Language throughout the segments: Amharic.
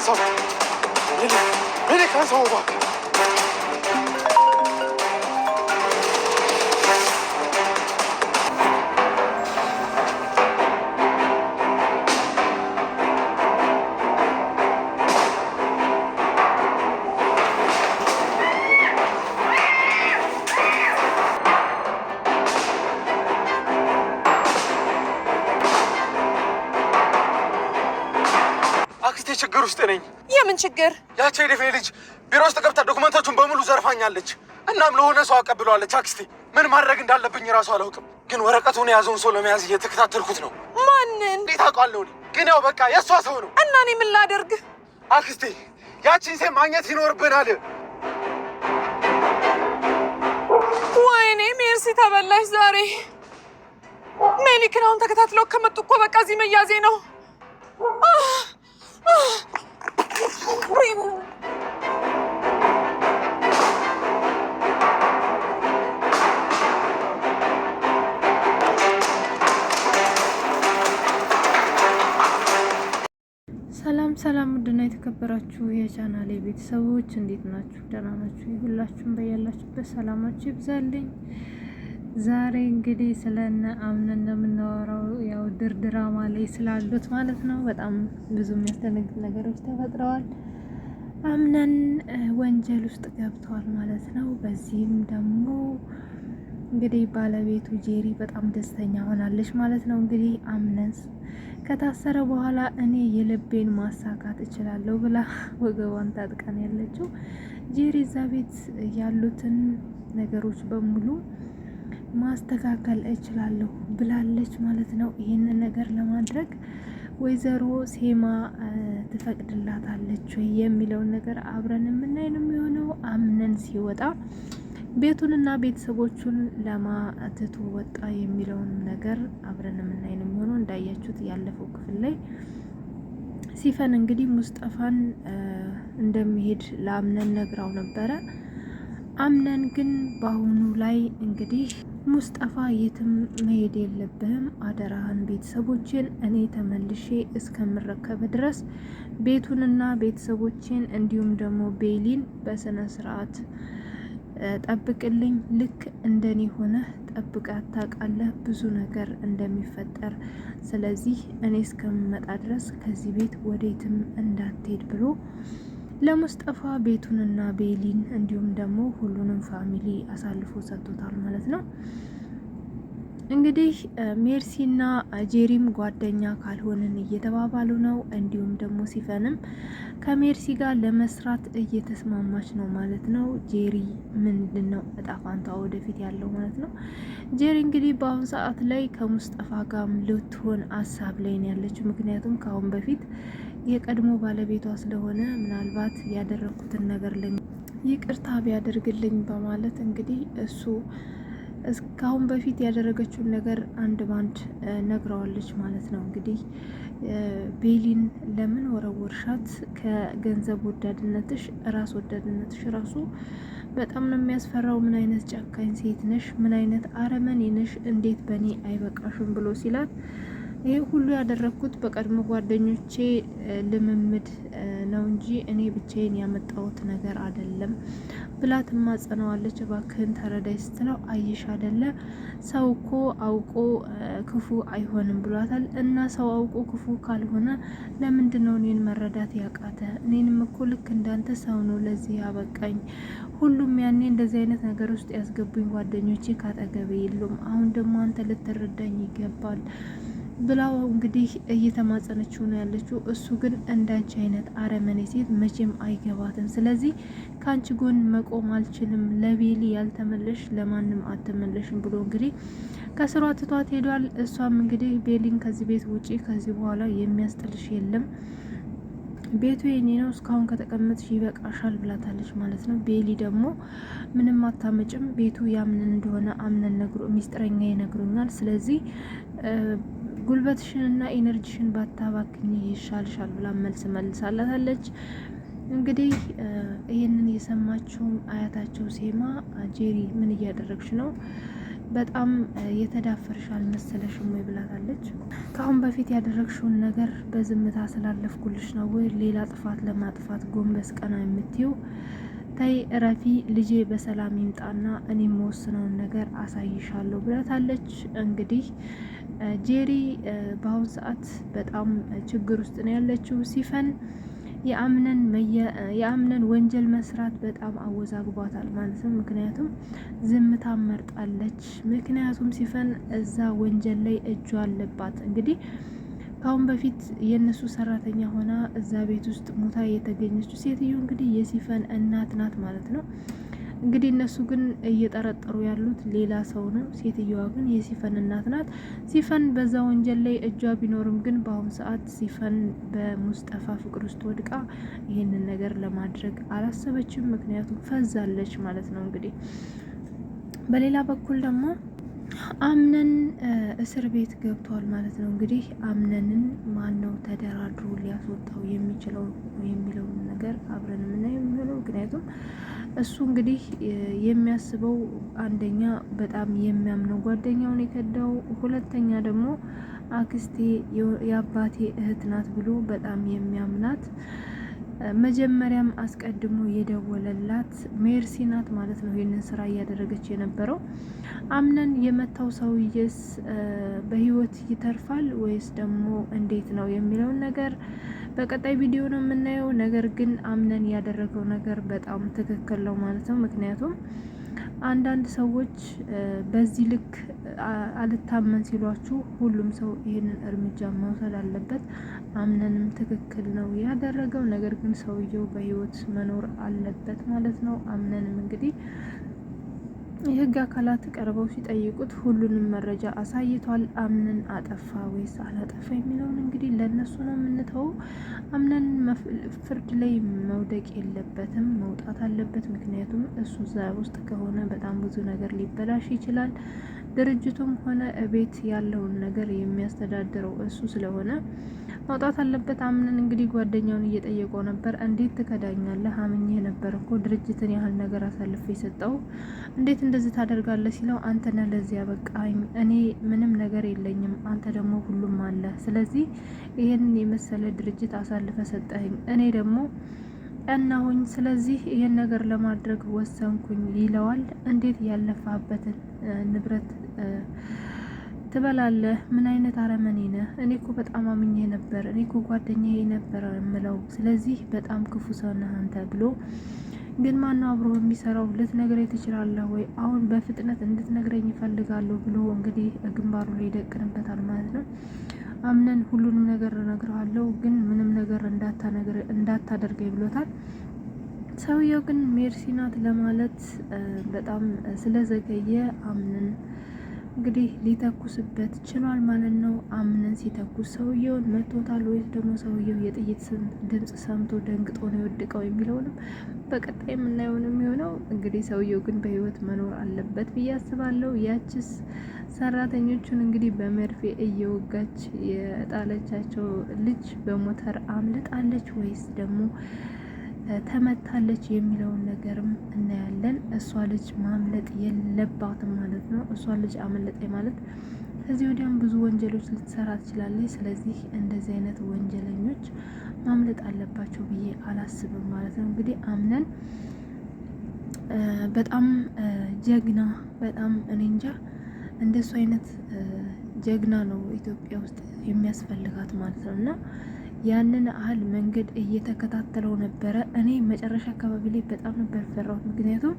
አንሳው ሜሊክ አንሳው እባክህ። ችግር ውስጥ ነኝ። የምን ችግር? ያቺ የደፌ ልጅ ቢሮ ውስጥ ገብታ ዶክመንቶቹን በሙሉ ዘርፋኛለች። እናም ለሆነ ሰው አቀብለዋለች። አክስቴ ምን ማድረግ እንዳለብኝ እራሱ አላውቅም፣ ግን ወረቀቱን የያዘውን ሰው ለመያዝ እየተከታተልኩት ነው። ማንን? እንዴት አውቃለሁ? ግን ያው በቃ የእሷ ሰው ነው። እና እኔ ምን ላደርግ? አክስቴ ያቺን ሴት ማግኘት ይኖርብናል። ወይኔ ሜርሲ ተበላሽ ዛሬ። ሜሊክን አሁን ተከታትለው ከመጡ እኮ በቃ እዚህ መያዜ ነው። ሰላም ውድና የተከበራችሁ የቻናሌ ቤተሰቦች እንዴት ናችሁ? ደህና ናችሁ? ሁላችሁም በያላችሁበት ሰላማችሁ ይብዛልኝ። ዛሬ እንግዲህ ስለነ አምነን ነው የምናወራው። ያው ድራማ ላይ ስላሉት ማለት ነው። በጣም ብዙ የሚያስደነግጥ ነገሮች ተፈጥረዋል። አምነን ወንጀል ውስጥ ገብተዋል ማለት ነው። በዚህም ደግሞ እንግዲህ ባለቤቱ ጄሪ በጣም ደስተኛ ሆናለች ማለት ነው። እንግዲህ አምነን ከታሰረ በኋላ እኔ የልቤን ማሳካት እችላለሁ ብላ ወገቧን ታጥቀን ያለችው ጄሪ እዛ ቤት ያሉትን ነገሮች በሙሉ ማስተካከል እችላለሁ ብላለች ማለት ነው። ይህንን ነገር ለማድረግ ወይዘሮ ሴማ ትፈቅድላታለች ወይ የሚለውን ነገር አብረን የምናይ ነው የሚሆነው። አምነን ሲወጣ ቤቱንና ቤተሰቦቹን ለማትቶ ወጣ የሚለውን ነገር አብረን የምናይ ነው የሚሆነው። እንዳያችሁት ያለፈው ክፍል ላይ ሲፈን እንግዲህ ሙስጠፋን እንደሚሄድ ለአምነን ነግራው ነበረ። አምነን ግን በአሁኑ ላይ እንግዲህ ሙስጠፋ የትም መሄድ የለብህም፣ አደራህን ቤተሰቦችን እኔ ተመልሼ እስከምረከብ ድረስ ቤቱንና ቤተሰቦችን እንዲሁም ደግሞ ቤሊን በስነ ስርዓት ጠብቅልኝ። ልክ እንደኔ ሆነህ ጠብቃት ታውቃለህ ብዙ ነገር እንደሚፈጠር። ስለዚህ እኔ እስከምመጣ ድረስ ከዚህ ቤት ወዴትም እንዳትሄድ ብሎ ለሙስጠፋ ቤቱንና ቤሊን እንዲሁም ደግሞ ሁሉንም ፋሚሊ አሳልፎ ሰጥቶታል ማለት ነው። እንግዲህ ሜርሲና ጄሪም ጓደኛ ካልሆንን እየተባባሉ ነው። እንዲሁም ደግሞ ሲፈንም ከሜርሲ ጋር ለመስራት እየተስማማች ነው ማለት ነው። ጄሪ ምንድን ነው እጣ ፋንታዋ ወደፊት ያለው ማለት ነው። ጄሪ እንግዲህ በአሁኑ ሰዓት ላይ ከሙስጠፋ ጋር ልትሆን ሀሳብ ላይ ነው ያለችው። ምክንያቱም ከአሁን በፊት የቀድሞ ባለቤቷ ስለሆነ ምናልባት ያደረኩትን ነገር ይቅርታ ቢያደርግልኝ በማለት እንግዲህ እሱ እስካሁን በፊት ያደረገችውን ነገር አንድ ባንድ ነግረዋለች ማለት ነው። እንግዲህ ቤሊን ለምን ወረወርሻት? ከገንዘብ ወዳድነትሽ ራስ ወዳድነትሽ ራሱ በጣም ነው የሚያስፈራው። ምን አይነት ጨካኝ ሴት ነሽ? ምን አይነት አረመኔ ነሽ? እንዴት በእኔ አይበቃሽም ብሎ ሲላት ይህ ሁሉ ያደረግኩት በቀድሞ ጓደኞቼ ልምምድ ነው እንጂ እኔ ብቻዬን ያመጣሁት ነገር አይደለም ብላ ትማጸነዋለች። እባክህን ተረዳይ ስትለው አየሽ አይደለ ሰው እኮ አውቆ ክፉ አይሆንም ብሏታል። እና ሰው አውቆ ክፉ ካልሆነ ለምንድን ነው እኔን መረዳት ያቃተ? እኔንም እኮ ልክ እንዳንተ ሰው ነው ለዚህ ያበቃኝ። ሁሉም ያኔ እንደዚህ አይነት ነገር ውስጥ ያስገቡኝ ጓደኞቼ ካጠገቤ የሉም። አሁን ደግሞ አንተ ልትረዳኝ ይገባል ብላው እንግዲህ እየተማጸነችው ነው ያለችው። እሱ ግን እንዳንቺ አይነት አረመኔ ሴት መቼም አይገባትም። ስለዚህ ከአንቺ ጎን መቆም አልችልም። ለቤሊ ያልተመለሽ ለማንም አትመለሽም ብሎ እንግዲህ ከስሯ ትቷት ሄዷል። እሷም እንግዲህ ቤሊን ከዚህ ቤት ውጪ፣ ከዚህ በኋላ የሚያስጥልሽ የለም፣ ቤቱ የኔ ነው፣ እስካሁን ከተቀመጥሽ ይበቃሻል ብላታለች ማለት ነው። ቤሊ ደግሞ ምንም አታመጭም፣ ቤቱ ያምን እንደሆነ አምነን ሚስጥረኛ ይነግሩኛል። ስለዚህ ጉልበትሽንና ኢነርጂሽን ባታባክኝ ይሻልሻል ብላ መልስ መልሳላታለች። እንግዲህ ይህንን የሰማችውም አያታቸው ሴማ ጄሪ ምን እያደረግሽ ነው? በጣም የተዳፈርሽ አልመሰለሽም ወይ ብላታለች። ከአሁን በፊት ያደረግሽውን ነገር በዝምታ ስላለፍኩልሽ ነው ወይ ሌላ ጥፋት ለማጥፋት ጎንበስ ቀና የምትይው? ተይ እረፊ፣ ልጄ በሰላም ይምጣና እኔ የምወስነውን ነገር አሳይሻለሁ ብላታለች። እንግዲህ ጄሪ በአሁኑ ሰዓት በጣም ችግር ውስጥ ነው ያለችው። ሲፈን የአምነን ወንጀል መስራት በጣም አወዛግቧታል ማለት ነው። ምክንያቱም ዝምታ መርጣለች። ምክንያቱም ሲፈን እዛ ወንጀል ላይ እጇ አለባት። እንግዲህ ከአሁን በፊት የእነሱ ሰራተኛ ሆና እዛ ቤት ውስጥ ሞታ የተገኘችው ሴትዮ እንግዲህ የሲፈን እናት ናት ማለት ነው። እንግዲህ እነሱ ግን እየጠረጠሩ ያሉት ሌላ ሰው ነው። ሴትዮዋ ግን የሲፈን እናት ናት። ሲፈን በዛ ወንጀል ላይ እጇ ቢኖርም ግን በአሁኑ ሰዓት ሲፈን በሙስጠፋ ፍቅር ውስጥ ወድቃ ይህንን ነገር ለማድረግ አላሰበችም። ምክንያቱም ፈዛለች ማለት ነው። እንግዲህ በሌላ በኩል ደግሞ አምነን እስር ቤት ገብቷል ማለት ነው። እንግዲህ አምነንን ማን ነው ተደራድሮ ሊያስወጣው የሚችለው የሚለውን ነገር አብረን የምናየው የሚሆነው። ምክንያቱም እሱ እንግዲህ የሚያስበው አንደኛ በጣም የሚያምነው ጓደኛውን የከዳው፣ ሁለተኛ ደግሞ አክስቴ የአባቴ እህት ናት ብሎ በጣም የሚያምናት መጀመሪያም አስቀድሞ የደወለላት ሜርሲ ናት ማለት ነው። ይህንን ስራ እያደረገች የነበረው አምነን የመታው ሰውዬስ በህይወት ይተርፋል ወይስ ደግሞ እንዴት ነው የሚለውን ነገር በቀጣይ ቪዲዮ ነው የምናየው። ነገር ግን አምነን ያደረገው ነገር በጣም ትክክል ነው ማለት ነው። ምክንያቱም አንዳንድ ሰዎች በዚህ ልክ አልታመን ሲሏችሁ ሁሉም ሰው ይህንን እርምጃ መውሰድ አለበት። አምነንም ትክክል ነው ያደረገው። ነገር ግን ሰውየው በህይወት መኖር አለበት ማለት ነው። አምነንም እንግዲህ የህግ አካላት ቀርበው ሲጠይቁት ሁሉንም መረጃ አሳይቷል። አምነን አጠፋ ወይስ አላጠፋ የሚለውን እንግዲህ ለነሱ ነው የምንተው። አምነን ፍርድ ላይ መውደቅ የለበትም፣ መውጣት አለበት። ምክንያቱም እሱ እዛ ውስጥ ከሆነ በጣም ብዙ ነገር ሊበላሽ ይችላል። ድርጅቱም ሆነ እቤት ያለውን ነገር የሚያስተዳድረው እሱ ስለሆነ መውጣት አለበት። አምነን እንግዲህ ጓደኛውን እየጠየቀው ነበር። እንዴት ትከዳኛለህ? አምኜ ነበር እኮ ድርጅትን ያህል ነገር አሳልፎ የሰጠው እንዴት እንደዚህ ታደርጋለህ ሲለው አንተ ነህ ለዚህ ያበቃኝ፣ እኔ ምንም ነገር የለኝም፣ አንተ ደግሞ ሁሉም አለ። ስለዚህ ይሄንን የመሰለ ድርጅት አሳልፈ ሰጠኸኝ፣ እኔ ደግሞ ቀናሁኝ። ስለዚህ ይሄን ነገር ለማድረግ ወሰንኩኝ ይለዋል። እንዴት ያለፋበትን ንብረት ትበላለህ? ምን አይነት አረመኔ ነህ? እኔ እኮ በጣም አምኜ ነበር፣ እኔ እኮ ጓደኛዬ ነበር የምለው። ስለዚህ በጣም ክፉ ሰው ነህ አንተ ብሎ ግን ማነው አብሮ የሚሰራው? ልትነግረኝ ትችላለህ ወይ? አሁን በፍጥነት እንድትነግረኝ ይፈልጋለሁ ብሎ እንግዲህ ግንባሩ ላይ ይደቅንበታል ማለት ነው። አምነን ሁሉንም ነገር እነግርሃለሁ ግን ምንም ነገር እንዳታደርገኝ ብሎታል። ሰውየው ግን ሜርሲ ናት ለማለት በጣም ስለዘገየ አምነን እንግዲህ ሊተኩስበት ችሏል ማለት ነው። አምነን ሲተኩስ ሰውየውን መቶታል ወይስ ደግሞ ሰውየው የጥይት ድምጽ ሰምቶ ደንግጦ ነው የወደቀው የሚለውንም በቀጣይ የምናየው ነው የሚሆነው። እንግዲህ ሰውየው ግን በህይወት መኖር አለበት ብዬ አስባለሁ። ያችስ ሰራተኞቹን እንግዲህ በመርፌ እየወጋች የጣለቻቸው ልጅ በሞተር አምልጣለች ወይስ ደግሞ ተመታለች የሚለውን ነገርም እናያለን። እሷ ልጅ ማምለጥ የለባትም ማለት ነው። እሷ ልጅ አመለጠ ማለት ከዚህ ወዲያም ብዙ ወንጀሎች ልትሰራ ትችላለች። ስለዚህ እንደዚህ አይነት ወንጀለኞች ማምለጥ አለባቸው ብዬ አላስብም ማለት ነው። እንግዲህ አምነን በጣም ጀግና፣ በጣም እኔ እንጃ እንደሱ አይነት ጀግና ነው ኢትዮጵያ ውስጥ የሚያስፈልጋት ማለት ነው። እና ያንን አህል መንገድ እየተከታተለው ነበረ። እኔ መጨረሻ አካባቢ ላይ በጣም ነበር ፈራሁት። ምክንያቱም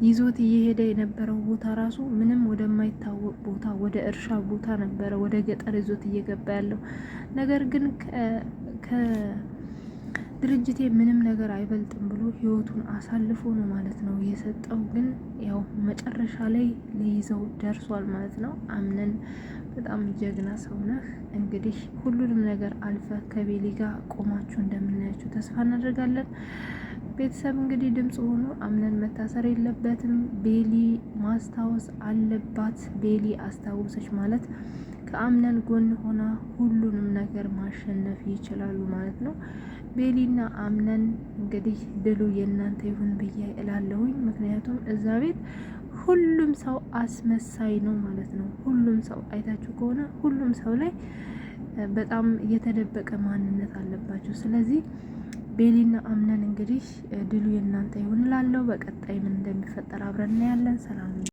ይዞት እየሄደ የነበረው ቦታ ራሱ ምንም ወደማይታወቅ ቦታ ወደ እርሻ ቦታ ነበረ፣ ወደ ገጠር ይዞት እየገባ ያለው ነገር ግን ከድርጅቴ ምንም ነገር አይበልጥም ብሎ ህይወቱን አሳልፎ ነው ማለት ነው የሰጠው። ግን ያው መጨረሻ ላይ ሊይዘው ደርሷል ማለት ነው። አምነን በጣም ጀግና ሰው ነህ። እንግዲህ ሁሉንም ነገር አልፈ ከቤሊ ጋር ቆማችሁ እንደምናያችሁ ተስፋ እናደርጋለን። ቤተሰብ እንግዲህ ድምጽ ሆኖ አምነን መታሰር የለበትም፣ ቤሊ ማስታወስ አለባት። ቤሊ አስታወሰች ማለት ከአምነን ጎን ሆና ሁሉንም ነገር ማሸነፍ ይችላሉ ማለት ነው። ቤሊና አምነን እንግዲህ ድሉ የእናንተ ይሁን ብዬ እላለሁኝ። ምክንያቱም እዛ ቤት ሁሉም ሰው አስመሳይ ነው ማለት ነው። ሁሉም ሰው አይታችሁ ከሆነ ሁሉም ሰው ላይ በጣም የተደበቀ ማንነት አለባቸው። ስለዚህ ቤሊና አምነን እንግዲህ ድሉ የእናንተ ይሁን እላለሁ። በቀጣይ ምን እንደሚፈጠር አብረን እናያለን። ሰላም